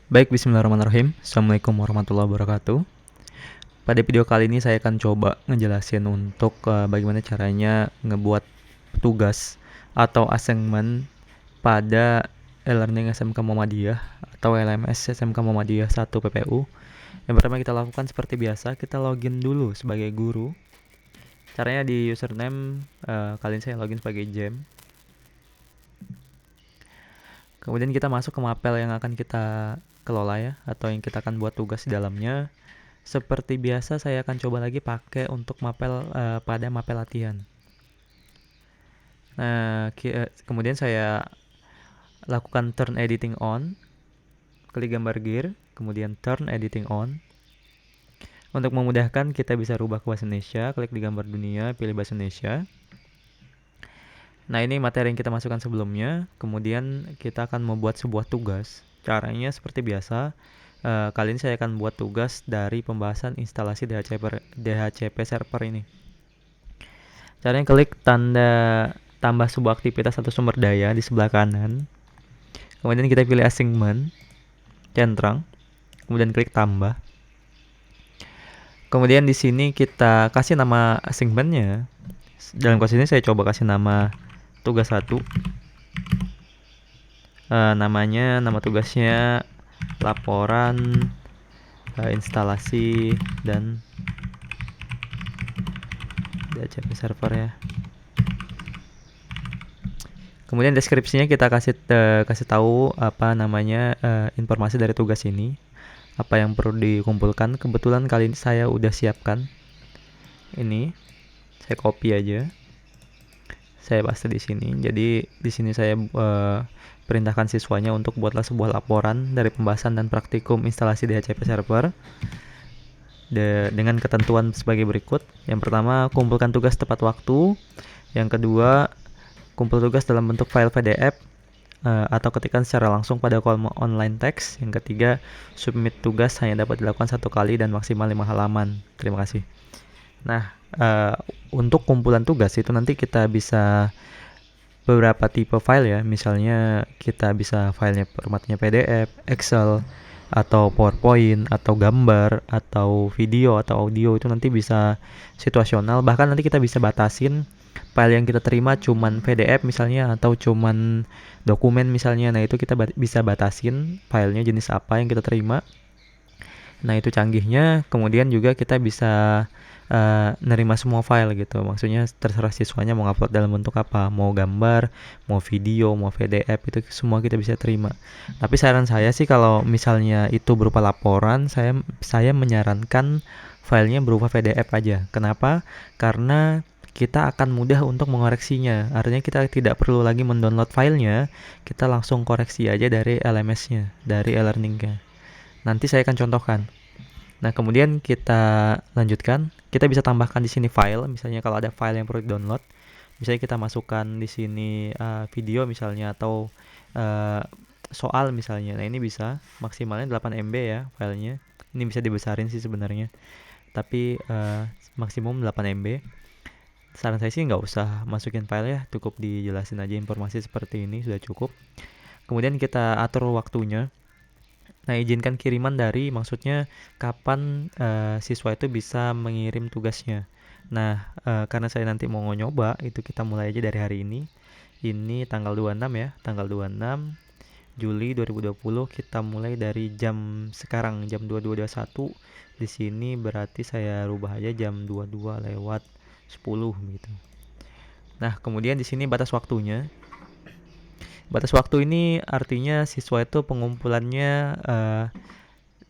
Baik, bismillahirrahmanirrahim. Assalamualaikum warahmatullahi wabarakatuh. Pada video kali ini saya akan coba ngejelasin untuk bagaimana caranya ngebuat tugas atau assignment pada e-learning SMK Muhammadiyah atau LMS SMK Muhammadiyah 1 PPU. Yang pertama kita lakukan seperti biasa, kita login dulu sebagai guru. Caranya di username, kali ini saya login sebagai Jem. Kemudian kita masuk ke mapel yang akan kita kelola ya, atau yang kita akan buat tugas di dalamnya. Seperti biasa saya akan coba lagi pakai untuk mapel pada mapel latihan. Nah, kemudian saya lakukan turn editing on, klik gambar gear, kemudian turn editing on. Untuk memudahkan kita bisa rubah ke bahasa Indonesia, klik di gambar dunia, pilih bahasa Indonesia. Nah, ini materi yang kita masukkan sebelumnya. Kemudian kita akan membuat sebuah tugas. Caranya seperti biasa. Kali ini saya akan buat tugas dari pembahasan instalasi DHCP server ini. Caranya klik tanda tambah sebuah aktivitas atau sumber daya di sebelah kanan. Kemudian kita pilih assignment, centang. Kemudian klik tambah. Kemudian di sini kita kasih nama assignmentnya. Dalam kasus ini saya coba kasih nama tugas 1. Nama tugasnya laporan instalasi dan DHCP server ya. Kemudian deskripsinya kita kasih tahu apa namanya informasi dari tugas ini, apa yang perlu dikumpulkan. Kebetulan kali ini saya udah siapkan. Ini saya copy aja. Saya paste di sini. Jadi di sini saya perintahkan siswanya untuk buatlah sebuah laporan dari pembahasan dan praktikum instalasi DHCP server dengan ketentuan sebagai berikut. Yang pertama, kumpulkan tugas tepat waktu. Yang kedua, kumpul tugas dalam bentuk file PDF atau ketikkan secara langsung pada kolom online text. Yang ketiga, submit tugas hanya dapat dilakukan 1 kali dan maksimal 5 halaman. Terima kasih. Nah, untuk kumpulan tugas itu nanti kita bisa beberapa tipe file ya. Misalnya kita bisa filenya formatnya PDF, Excel, atau PowerPoint, atau gambar, atau video, atau audio. Itu nanti bisa situasional. Bahkan nanti kita bisa batasin file yang kita terima cuman PDF misalnya, atau cuman dokumen misalnya. Nah, itu kita bisa batasin filenya jenis apa yang kita terima. Nah, itu canggihnya. Kemudian juga kita bisa nerima semua file gitu. Maksudnya terserah siswanya mau upload dalam bentuk apa, mau gambar, mau video, mau PDF, itu semua kita bisa terima. Tapi saran saya sih kalau misalnya itu berupa laporan, saya menyarankan filenya berupa PDF aja. Kenapa? Karena kita akan mudah untuk mengoreksinya. Artinya kita tidak perlu lagi mendownload filenya, kita langsung koreksi aja dari LMS-nya, dari e-learning-nya. Nanti saya akan contohkan. Nah, kemudian kita lanjutkan. Kita bisa tambahkan di sini file, misalnya kalau ada file yang perlu di-download, misalnya kita masukkan di sini video misalnya, atau soal misalnya. Nah, ini bisa maksimalnya 8 MB ya filenya. Ini bisa dibesarin sih sebenarnya, tapi maksimum 8 MB. Saran saya sih nggak usah masukin file ya, cukup dijelasin aja informasi seperti ini sudah cukup. Kemudian kita atur waktunya. Nah, izinkan kiriman dari, maksudnya kapan siswa itu bisa mengirim tugasnya. Nah, karena saya nanti mau nyoba, itu kita mulai aja dari hari ini. Ini tanggal 26 ya, tanggal 26 Juli 2020 kita mulai dari jam sekarang, jam 22.21. Di sini berarti saya rubah aja jam 22:10 gitu. Nah, kemudian di sini batas waktunya. Batas waktu ini artinya siswa itu pengumpulannya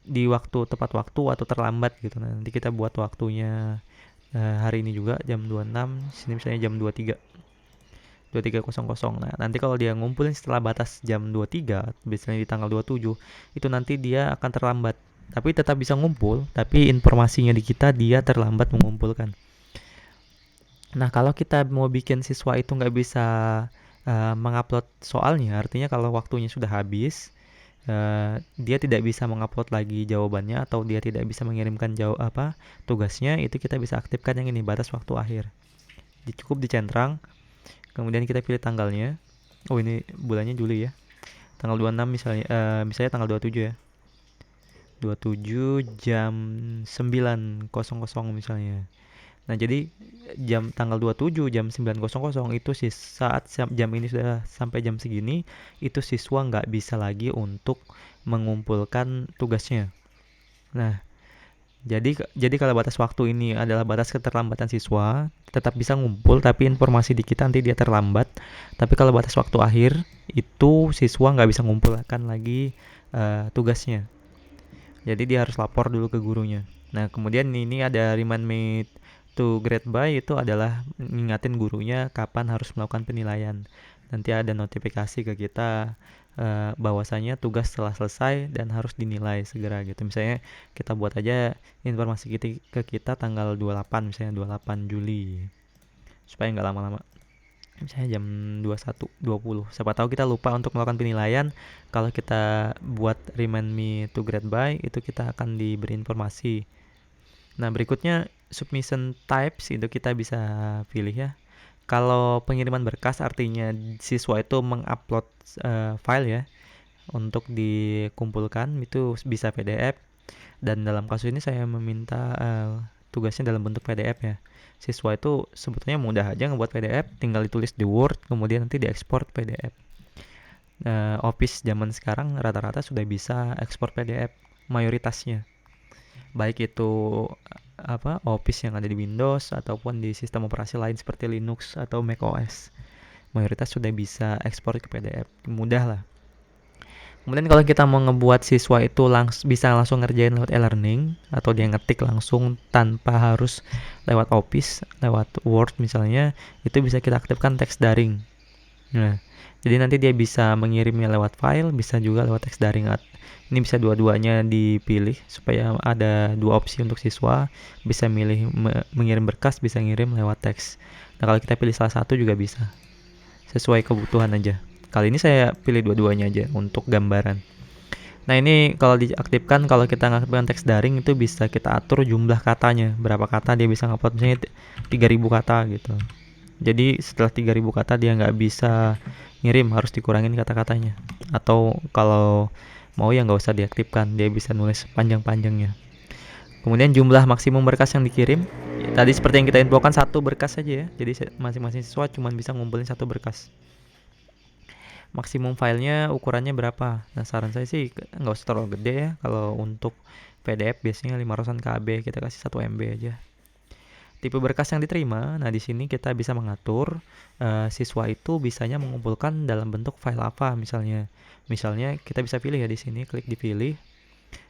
di waktu tepat waktu atau terlambat gitu. Nah, nanti kita buat waktunya hari ini juga jam 26, sini misalnya jam 23.00. Nah, nanti kalau dia ngumpulin setelah batas jam 23, biasanya di tanggal 27, itu nanti dia akan terlambat. Tapi tetap bisa ngumpul, tapi informasinya di kita dia terlambat mengumpulkan. Nah, kalau kita mau bikin siswa itu nggak bisa mengupload soalnya, artinya kalau waktunya sudah habis, dia tidak bisa mengupload lagi jawabannya, atau dia tidak bisa mengirimkan tugasnya, itu kita bisa aktifkan yang ini, batas waktu akhir. Cukup dicentang, kemudian kita pilih tanggalnya. Oh, ini bulannya Juli ya. Tanggal 26 misalnya, misalnya tanggal 27 ya. 27 jam 9.00 misalnya. Nah, jadi tanggal 27 jam 9.00 itu sih saat jam ini sudah sampai jam segini, itu siswa nggak bisa lagi untuk mengumpulkan tugasnya. Nah, jadi kalau batas waktu ini adalah batas keterlambatan siswa, tetap bisa ngumpul tapi informasi di kita nanti dia terlambat. Tapi kalau batas waktu akhir, itu siswa nggak bisa ngumpulkan lagi tugasnya. Jadi dia harus lapor dulu ke gurunya. Nah, kemudian ini ada remind me to grade by, itu adalah ngingatin gurunya kapan harus melakukan penilaian. Nanti ada notifikasi ke kita bahwasanya tugas telah selesai dan harus dinilai segera gitu. Misalnya kita buat aja informasi ke kita tanggal 28, misalnya 28 Juli. Supaya nggak lama-lama. Misalnya jam 21.20. Siapa tahu kita lupa untuk melakukan penilaian. Kalau kita buat remind me to grade by, itu kita akan diberi informasi. Nah, berikutnya submission types, itu kita bisa pilih ya. Kalau pengiriman berkas artinya siswa itu mengupload file ya untuk dikumpulkan, itu bisa PDF. Dan dalam kasus ini saya meminta tugasnya dalam bentuk PDF ya. Siswa itu sebetulnya mudah aja ngebuat PDF, tinggal ditulis di Word, kemudian nanti diekspor PDF. Office zaman sekarang rata-rata sudah bisa ekspor PDF mayoritasnya. Baik itu Office yang ada di Windows ataupun di sistem operasi lain seperti Linux atau macOS. Mayoritas sudah bisa ekspor ke PDF. Mudah lah. Kemudian kalau kita mau ngebuat siswa itu bisa langsung ngerjain lewat e-learning atau dia ngetik langsung tanpa harus lewat Office, lewat Word misalnya, itu bisa kita aktifkan teks daring. Nah, jadi nanti dia bisa mengirimnya lewat file, bisa juga lewat teks daring. Ini bisa dua-duanya dipilih supaya ada dua opsi untuk siswa, bisa milih mengirim berkas, bisa ngirim lewat teks. Nah, kalau kita pilih salah satu juga bisa, sesuai kebutuhan aja. Kali ini saya pilih dua-duanya aja untuk gambaran. Nah, ini kalau diaktifkan, kalau kita ngaktifkan teks daring itu bisa kita atur jumlah katanya, berapa kata dia bisa ngupload, misalnya 3000 kata gitu. Jadi setelah 3000 kata dia nggak bisa ngirim, harus dikurangin kata-katanya. Atau kalau mau ya nggak usah diaktifkan, dia bisa nulis panjang-panjangnya. Kemudian jumlah maksimum berkas yang dikirim, tadi seperti yang kita infokan, satu berkas saja ya. Jadi masing-masing siswa cuma bisa ngumpulin satu berkas. Maksimum filenya ukurannya berapa? Nah, saran saya sih nggak usah terlalu gede ya. Kalau untuk PDF biasanya 500 KB, kita kasih 1 MB aja. Tipe berkas yang diterima, nah di sini kita bisa mengatur siswa itu bisanya mengumpulkan dalam bentuk file apa misalnya. Misalnya kita bisa pilih ya di sini, klik dipilih.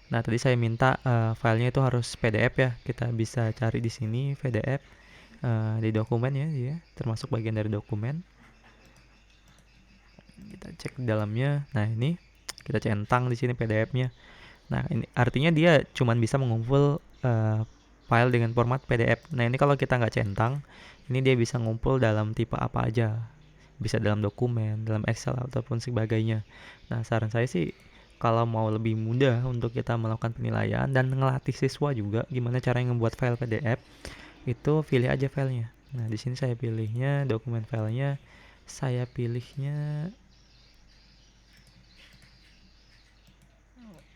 Nah, tadi saya minta filenya itu harus PDF ya. Kita bisa cari di sini PDF di dokumen ya, dia termasuk bagian dari dokumen. Kita cek di dalamnya. Nah, ini kita centang di sini PDF-nya. Nah, ini artinya dia cuma bisa mengumpul file dengan format PDF. Nah, ini kalau kita nggak centang, ini dia bisa ngumpul dalam tipe apa aja. Bisa dalam dokumen, dalam Excel ataupun sebagainya. Nah, saran saya sih kalau mau lebih mudah untuk kita melakukan penilaian dan ngelatih siswa juga gimana caranya membuat file PDF, itu pilih aja filenya. Nah, di sini saya pilihnya dokumen filenya, saya pilihnya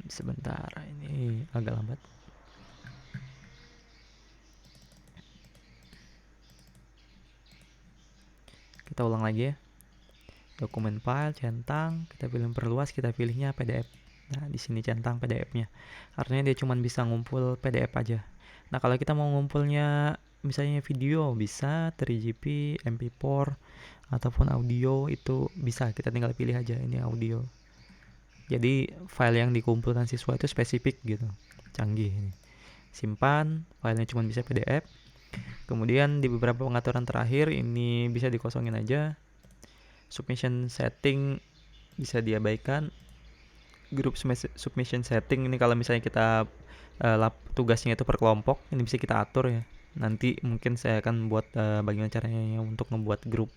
sebentar, ini agak lambat. Kita ulang lagi ya. Dokumen file, centang, kita pilih perluas, kita pilihnya PDF. Nah, di sini centang PDF-nya. Artinya dia cuma bisa ngumpul PDF aja. Nah, kalau kita mau ngumpulnya misalnya video, bisa 3GP, MP4, ataupun audio, itu bisa. Kita tinggal pilih aja, ini audio. Jadi file yang dikumpulkan siswa itu spesifik gitu, canggih ini. Simpan, filenya cuma bisa PDF. Kemudian di beberapa pengaturan terakhir ini bisa dikosongin aja. Submission setting bisa diabaikan. Group submission setting ini kalau misalnya kita tugasnya itu per kelompok, ini bisa kita atur ya. Nanti mungkin saya akan buat bagaimana caranya untuk membuat grup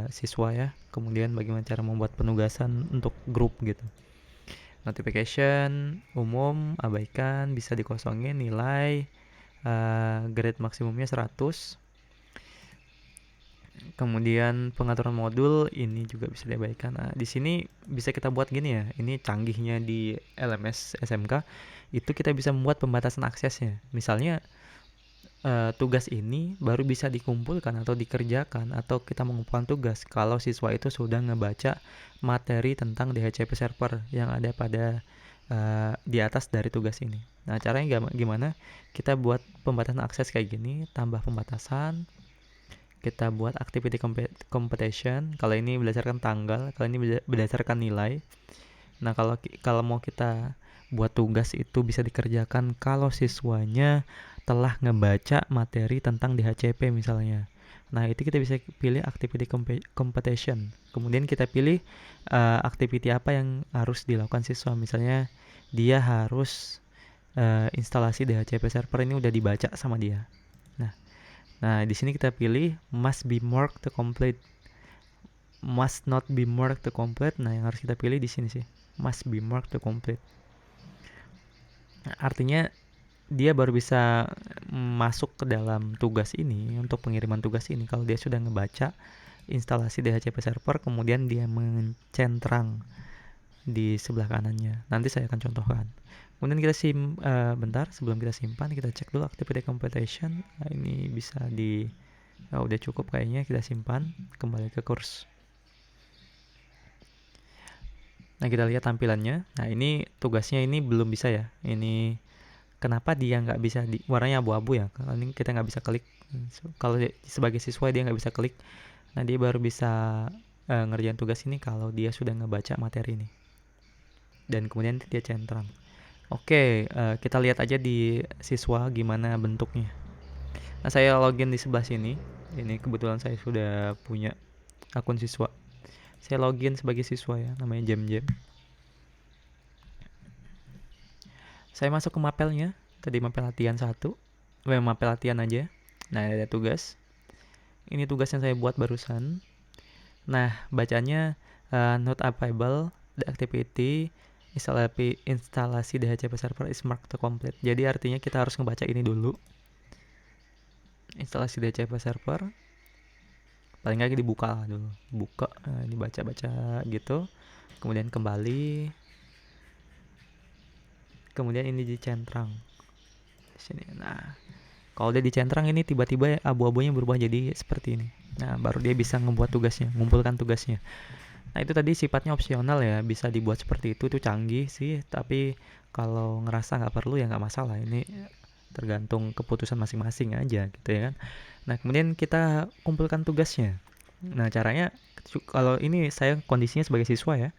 siswa ya. Kemudian bagaimana cara membuat penugasan untuk grup gitu. Notification umum abaikan, bisa dikosongin. Nilai grade maksimumnya 100. Kemudian pengaturan modul ini juga bisa diabaikan. Nah, di sini bisa kita buat gini ya. Ini canggihnya di LMS SMK. Itu kita bisa membuat pembatasan aksesnya. Misalnya tugas ini baru bisa dikumpulkan atau dikerjakan atau kita mengumpulkan tugas kalau siswa itu sudah ngebaca materi tentang DHCP server yang ada pada di atas dari tugas ini. Nah, caranya gimana? Kita buat pembatasan akses kayak gini, tambah pembatasan, kita buat activity computation. Kalau ini berdasarkan tanggal, kalau ini berdasarkan nilai. Nah, kalau mau kita buat tugas itu bisa dikerjakan kalau siswanya telah ngebaca materi tentang DHCP misalnya. Nah, itu kita bisa pilih activity computation. Kemudian kita pilih activity apa yang harus dilakukan siswa. Misalnya dia harus instalasi DHCP server ini udah dibaca sama dia. Nah, di sini kita pilih must be marked to complete, must not be marked to complete. Nah, yang harus kita pilih di sini sih, must be marked to complete. Nah, artinya dia baru bisa masuk ke dalam tugas ini, untuk pengiriman tugas ini kalau dia sudah ngebaca instalasi DHCP server, kemudian dia mencentrang di sebelah kanannya. Nanti saya akan contohkan. Kemudian kita bentar sebelum kita simpan, kita cek dulu activity computation. Nah, ini bisa udah cukup kayaknya, kita simpan, kembali ke kurs. Nah, kita lihat tampilannya. Nah, ini tugasnya ini belum bisa ya. Ini kenapa dia nggak bisa warnanya abu-abu ya? Kalau ini kita nggak bisa klik. Kalau sebagai siswa dia nggak bisa klik. Nah, dia baru bisa ngerjain tugas ini kalau dia sudah ngebaca materi ini. Dan kemudian dia centang. Oke, kita lihat aja di siswa gimana bentuknya. Nah, saya login di sebelah sini. Ini kebetulan saya sudah punya akun siswa. Saya login sebagai siswa ya, namanya Jam. Saya masuk ke mapelnya. Tadi mapel latihan 1. Mapel latihan aja. Nah, ada tugas. Ini tugas yang saya buat barusan. Nah, bacanya not available, the activity instalasi DHCP server is marked to complete. Jadi artinya kita harus ngebaca ini dulu. Instalasi DHCP server. Paling nggak dibuka lah dulu. Buka, dibaca-baca gitu. Kemudian kembali. Kemudian ini dicentrang. Di sini. Nah, kalau udah dicentrang ini tiba-tiba abu-abunya berubah jadi seperti ini. Nah, baru dia bisa membuat tugasnya, mengumpulkan tugasnya. Nah, itu tadi sifatnya opsional ya, bisa dibuat seperti itu canggih sih, tapi kalau ngerasa nggak perlu ya nggak masalah. Ini tergantung keputusan masing-masing aja gitu ya kan. Nah, kemudian kita kumpulkan tugasnya. Nah, caranya kalau ini saya kondisinya sebagai siswa ya,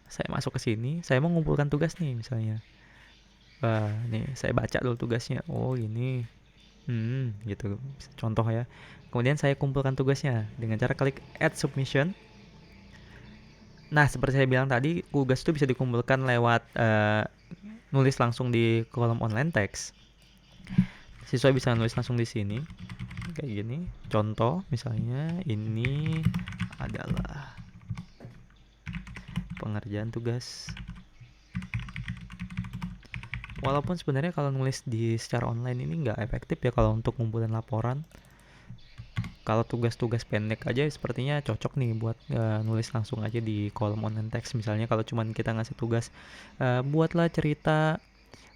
saya masuk ke sini, saya mau mengumpulkan tugas nih misalnya. Wah, nih saya baca dulu tugasnya. Oh, ini gitu. Contoh ya. Kemudian saya kumpulkan tugasnya dengan cara klik add submission. Nah, seperti saya bilang tadi, tugas itu bisa dikumpulkan lewat nulis langsung di kolom online text. Siswa bisa nulis langsung di sini. Kayak gini. Contoh misalnya ini adalah pengerjaan tugas. Walaupun sebenarnya kalau nulis secara online ini nggak efektif ya kalau untuk ngumpulin laporan. Kalau tugas-tugas pendek aja sepertinya cocok nih buat nulis langsung aja di kolom online text. Misalnya kalau cuman kita ngasih tugas, buatlah cerita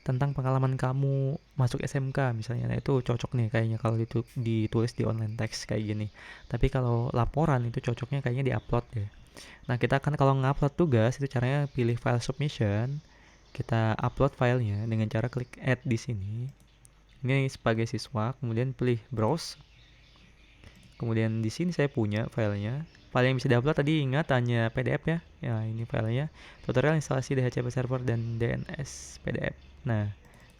tentang pengalaman kamu masuk SMK misalnya. Nah, itu cocok nih kayaknya kalau ditulis di online text kayak gini. Tapi kalau laporan itu cocoknya kayaknya diupload ya. Nah, kita kan kalau ngupload tugas itu caranya pilih file submission, kita upload filenya dengan cara klik add di sini. Ini sebagai siswa, kemudian pilih browse. Kemudian di sini saya punya filenya. File yang bisa diupload tadi ingat hanya PDF ya. Ya, ini filenya. Tutorial instalasi DHCP server dan DNS PDF. Nah,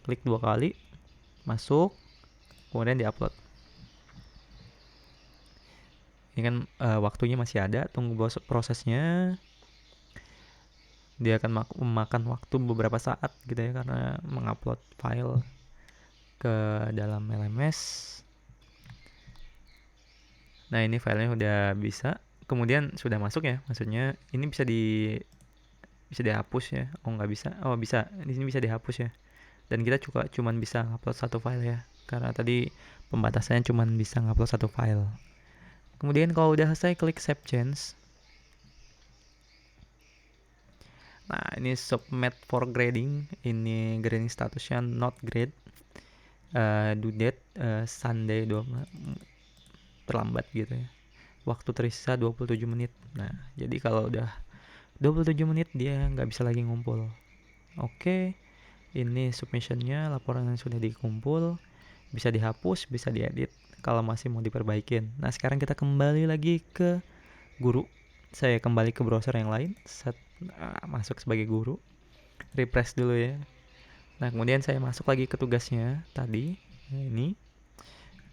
klik 2 kali, masuk, kemudian diupload. Ini kan waktunya masih ada, tunggu prosesnya. Dia akan memakan waktu beberapa saat gitu ya, karena mengupload file ke dalam LMS. Nah, ini filenya udah bisa. Kemudian sudah masuk ya, maksudnya ini bisa dihapus ya. Oh, nggak bisa. Oh, bisa. Di sini bisa dihapus ya. Dan kita juga cuman bisa ngupload 1 file ya. Karena tadi pembatasannya cuman bisa ngupload 1 file. Kemudian kalau udah selesai, klik Save Change. Nah, ini submit for grading. Ini grading statusnya not grade. Due date Sunday terlambat gitu ya. Waktu tersisa 27 menit. Nah, jadi kalau udah 27 menit dia nggak bisa lagi ngumpul. Oke, ini submissionnya, laporan yang sudah dikumpul. Bisa dihapus, bisa diedit kalau masih mau diperbaikin. Nah, sekarang kita kembali lagi ke guru. Saya kembali ke browser yang lain. Masuk sebagai guru. Refresh dulu ya. Nah, kemudian saya masuk lagi ke tugasnya tadi.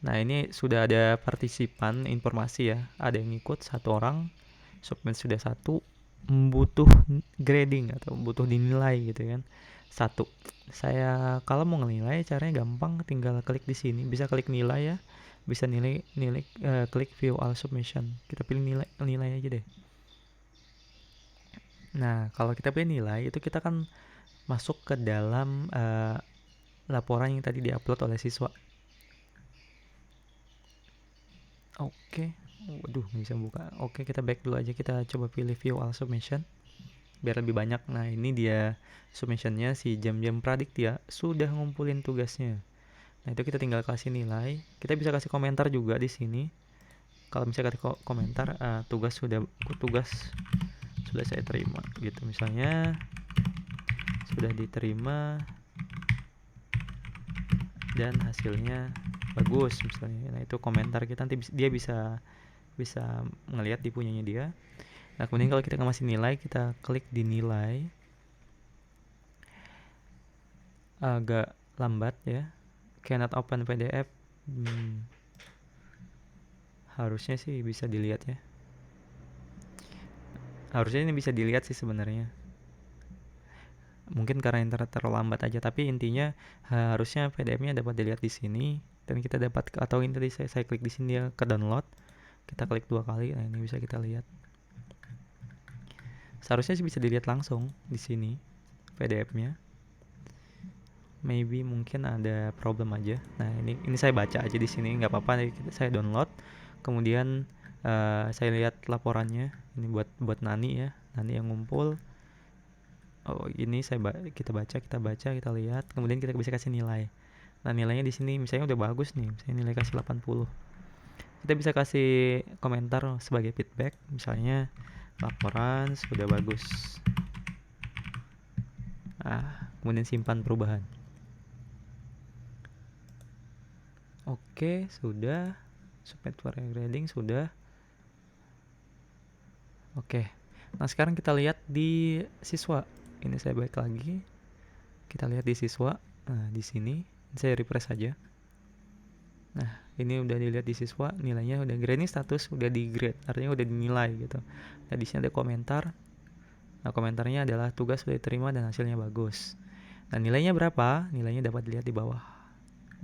Nah, ini sudah ada partisipan informasi ya. Ada yang ikut 1 orang, submit sudah 1, butuh grading atau butuh dinilai gitu kan. 1. Saya kalau mau nilai caranya gampang, tinggal klik di sini, bisa klik nilai ya. Bisa klik view all submission. Kita pilih nilai aja deh. Nah, kalau kita pilih nilai itu kita kan masuk ke dalam laporan yang tadi diupload oleh siswa. Oke. Waduh, nggak bisa buka. Oke, kita back dulu aja. Kita coba pilih view all submission biar lebih banyak. Nah, ini dia submissionnya si Jam-Jam Praditya sudah ngumpulin tugasnya. Nah, itu kita tinggal kasih nilai. Kita bisa kasih komentar juga di sini. Kalau misalnya kasih komentar, tugas sudah saya terima gitu. Misalnya sudah diterima dan hasilnya bagus misalnya. Nah, itu komentar kita, nanti dia bisa ngelihat di punyanya dia. Nah, kemudian kalau kita masih nilai, kita klik di nilai. Agak lambat ya. Cannot open PDF. Harusnya sih bisa dilihat ya. Harusnya ini bisa dilihat sih sebenarnya. Mungkin karena internet terlalu lambat aja, tapi intinya harusnya PDF-nya dapat dilihat di sini dan kita dapat, atau ini tadi saya klik di sini dia ke download. Kita klik 2 kali. Nah, ini bisa kita lihat. Seharusnya sih bisa dilihat langsung di sini PDF-nya. Maybe mungkin ada problem aja. Nah, ini saya baca aja di sini, nggak apa-apa. Saya download. Kemudian saya lihat laporannya. Ini buat Nani ya. Nani yang ngumpul. Oh, ini kita baca, kita lihat. Kemudian kita bisa kasih nilai. Nah, nilainya di sini misalnya udah bagus nih. Misalnya nilai kasih 80. Kita bisa kasih komentar sebagai feedback. Misalnya laporan sudah bagus. Kemudian simpan perubahan. Oke, sudah. Submit for grading sudah. Oke. Nah, sekarang kita lihat di siswa. Ini saya balik lagi. Kita lihat di siswa. Nah, di sini saya refresh saja. Nah, ini udah dilihat di siswa, nilainya udah grading status, udah di grade, artinya udah dinilai gitu. Nah, di sini ada komentar. Nah, komentarnya adalah tugas sudah diterima dan hasilnya bagus. Nah, nilainya berapa? Nilainya dapat dilihat di bawah.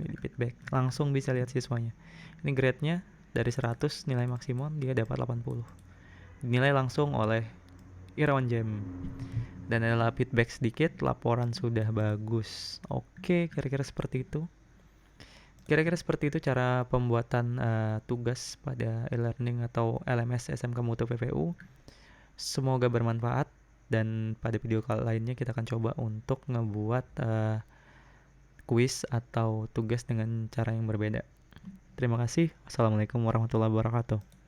Ini di feedback. Langsung bisa lihat siswanya. Ini grade-nya dari 100 nilai maksimum dia dapat 80. Dinilai langsung oleh Irawan Jam. Dan adalah feedback sedikit, laporan sudah bagus. Oke, kira-kira seperti itu. Kira-kira seperti itu cara pembuatan tugas pada e-learning atau LMS SMK Mutu PPU. Semoga bermanfaat, dan pada video lainnya kita akan coba untuk ngebuat kuis atau tugas dengan cara yang berbeda. Terima kasih. Assalamualaikum warahmatullahi wabarakatuh.